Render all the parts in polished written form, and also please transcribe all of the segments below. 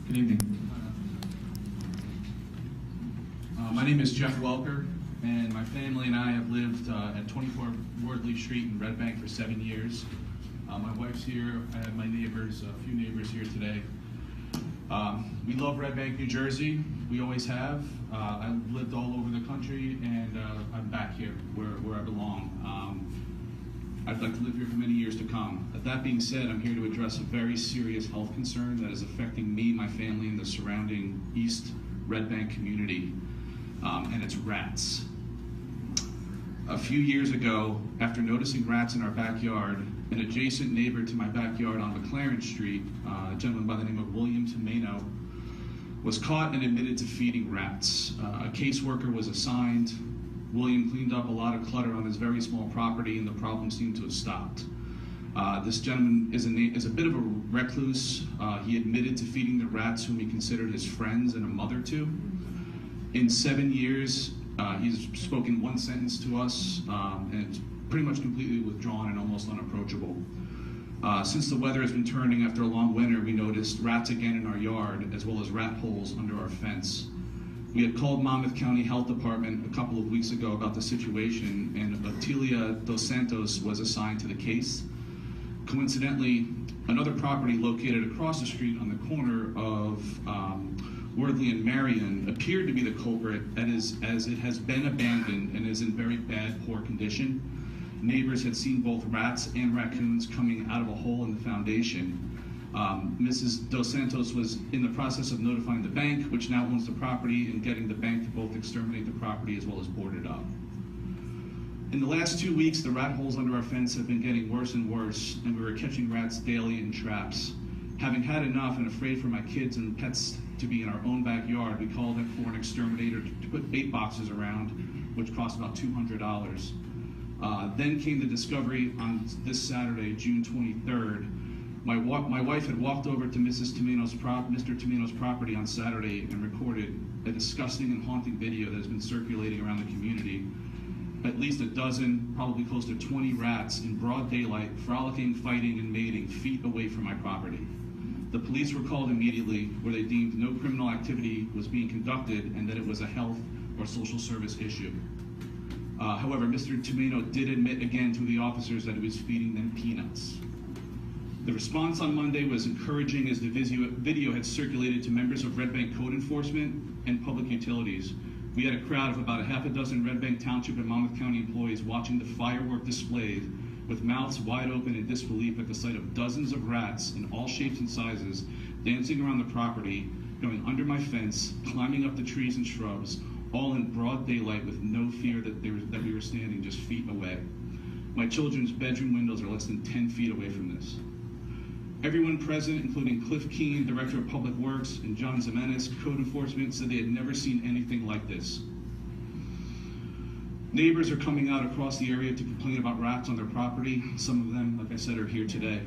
Good evening. My name is Jeff Welker, and my family and I have lived at 24 Wardley Street in Red Bank for 7 years. My wife's here. I have my neighbors, a few neighbors here today. We love Red Bank, New Jersey. We always have. I've lived all over the country, and I'm back here where I belong. I'd like to live here for many years to come. That being said, I'm here to address a very serious health concern that is affecting me, my family, and the surrounding East Red Bank community, and it's rats. A few years ago, after noticing rats in our backyard, an adjacent neighbor to my backyard on McLaren Street, a gentleman by the name of William Tomeno, was caught and admitted to feeding rats. A caseworker was assigned. William cleaned up a lot of clutter on his very small property, and the problem seemed to have stopped. This gentleman is a bit of a recluse. He admitted to feeding the rats whom he considered his friends and a mother to. In 7 years, he's spoken one sentence to us, and pretty much completely withdrawn and almost unapproachable. Since the weather has been turning after a long winter, we noticed rats again in our yard, as well as rat holes under our fence. We had called Monmouth County Health Department a couple of weeks ago about the situation, and Otilia Dos Santos was assigned to the case. Coincidentally, another property located across the street on the corner of Wardley and Marion appeared to be the culprit, as it has been abandoned and is in very bad, poor condition. Neighbors had seen both rats and raccoons coming out of a hole in the foundation. Mrs. Dos Santos was in the process of notifying the bank, which now owns the property, and getting the bank to both exterminate the property as well as board it up. In the last 2 weeks, the rat holes under our fence have been getting worse and worse, and we were catching rats daily in traps. Having had enough and afraid for my kids and pets to be in our own backyard, we called for an exterminator to put bait boxes around, which cost about $200. Then came the discovery on this Saturday, June 23rd. My wife had walked over to Mr. Tomeno's property on Saturday and recorded a disgusting and haunting video that has been circulating around the community. At least a dozen, probably close to 20 rats in broad daylight, frolicking, fighting, and mating feet away from my property. The police were called immediately, where they deemed no criminal activity was being conducted and that it was a health or social service issue. However, Mr. Tomeno did admit again to the officers that he was feeding them peanuts. The response on Monday was encouraging, as the video had circulated to members of Red Bank Code Enforcement and Public Utilities. We had a crowd of about a half a dozen Red Bank Township and Monmouth County employees watching the firework display with mouths wide open in disbelief at the sight of dozens of rats in all shapes and sizes dancing around the property, going under my fence, climbing up the trees and shrubs, all in broad daylight with no fear that we were standing just feet away. My children's bedroom windows are less than 10 feet away from this. Everyone present, including Cliff Keene, Director of Public Works, and John Zimenez, Code Enforcement, said they had never seen anything like this. Neighbors are coming out across the area to complain about rats on their property. Some of them, like I said, are here today.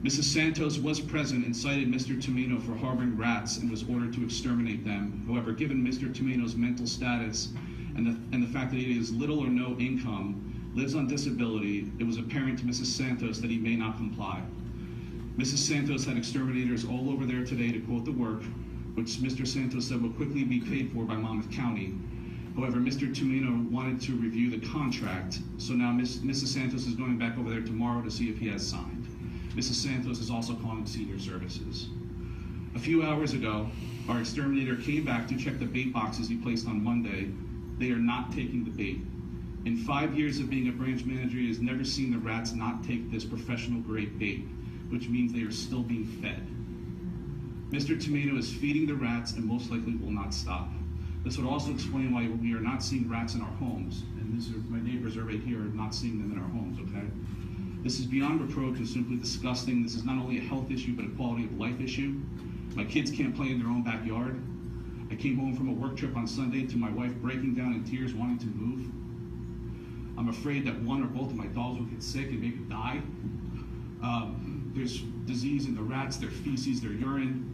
Mrs. Santos was present and cited Mr. Tomeno for harboring rats and was ordered to exterminate them. However, given Mr. Tomeno's mental status and the fact that he has little or no income, lives on disability, it was apparent to Mrs. Santos that he may not comply. Mrs. Santos had exterminators all over there today to quote the work, which Mr. Santos said will quickly be paid for by Monmouth County. However, Mr. Tomeno wanted to review the contract, so now Mrs. Santos is going back over there tomorrow to see if he has signed. Mrs. Santos is also calling Senior Services. A few hours ago, our exterminator came back to check the bait boxes he placed on Monday. They are not taking the bait. In 5 years of being a branch manager, he has never seen the rats not take this professional grade bait, which means they are still being fed. Mr. Tomeno is feeding the rats and most likely will not stop. This would also explain why we are not seeing rats in our homes. And my neighbors are right here not seeing them in our homes, okay? This is beyond reproach and simply disgusting. This is not only a health issue, but a quality of life issue. My kids can't play in their own backyard. I came home from a work trip on Sunday to my wife breaking down in tears, wanting to move. I'm afraid that one or both of my dogs will get sick and maybe die. There's disease in the rats, their feces, their urine,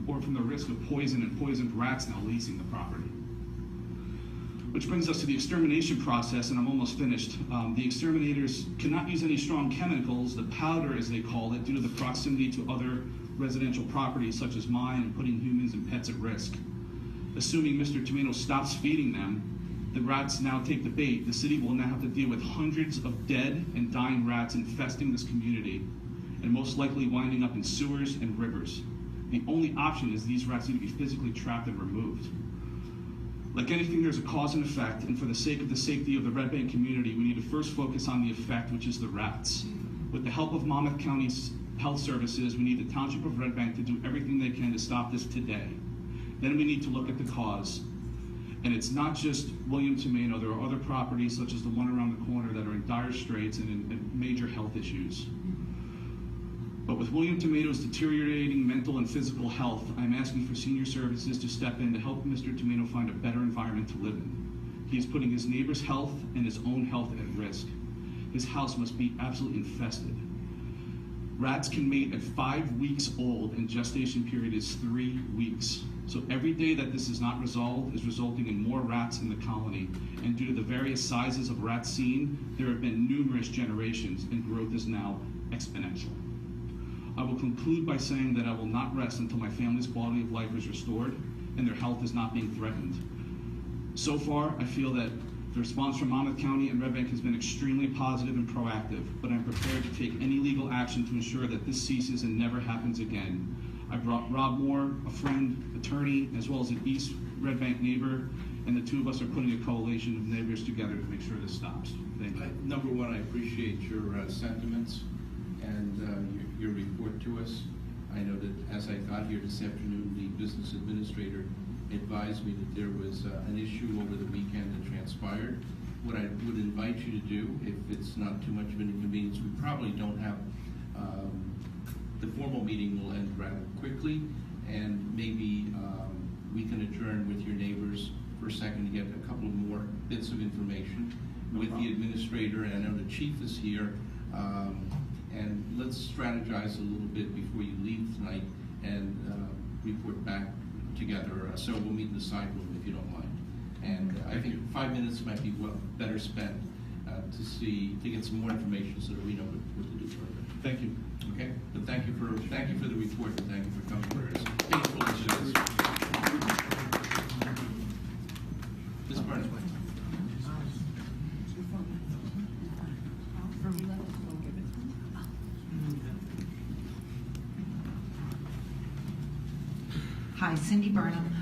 or from the risk of poison and poisoned rats now lacing the property. Which brings us to the extermination process, and I'm almost finished. The exterminators cannot use any strong chemicals, the powder as they call it, due to the proximity to other residential properties such as mine and putting humans and pets at risk. Assuming Mr. Tomato stops feeding them, the rats now take the bait. The city will now have to deal with hundreds of dead and dying rats infesting this community and most likely winding up in sewers and rivers. The only option is these rats need to be physically trapped and removed. Like anything, there's a cause and effect, and for the sake of the safety of the Red Bank community, we need to first focus on the effect, which is the rats. With the help of Monmouth County's Health Services, we need the Township of Red Bank to do everything they can to stop this today. Then we need to look at the cause. And it's not just William Tomato, there are other properties such as the one around the corner that are in dire straits and in major health issues. But with William Tomato's deteriorating mental and physical health, I'm asking for senior services to step in to help Mr. Tomato find a better environment to live in. He is putting his neighbor's health and his own health at risk. His house must be absolutely infested. Rats can mate at 5 weeks old and gestation period is 3 weeks. So every day that this is not resolved is resulting in more rats in the colony. And due to the various sizes of rats seen, there have been numerous generations and growth is now exponential. I will conclude by saying that I will not rest until my family's quality of life is restored and their health is not being threatened. So far, I feel that the response from Monmouth County and Red Bank has been extremely positive and proactive, but I'm prepared to take any legal action to ensure that this ceases and never happens again. I brought Rob Moore, a friend, attorney, as well as an East Red Bank neighbor, and the two of us are putting a coalition of neighbors together to make sure this stops. Thank you. Number one, I appreciate your sentiments and your report to us. I know that as I got here this afternoon, the business administrator advised me that there was an issue over the weekend that transpired. What I would invite you to do, if it's not too much of an inconvenience, we probably don't have, the formal meeting will end rather quickly, and maybe we can adjourn with your neighbors for a second to get a couple more bits of information with the administrator, and I know the chief is here. And let's strategize a little bit before you leave tonight and report back together. So we'll meet in the side room if you don't mind. And I think 5 minutes might be better spent to get some more information so that we know what to do further. Thank you. Okay, but thank you for the report and thank you for coming to us. Painful as it is. Ms. Burnham. Hi, Cindy Burnham,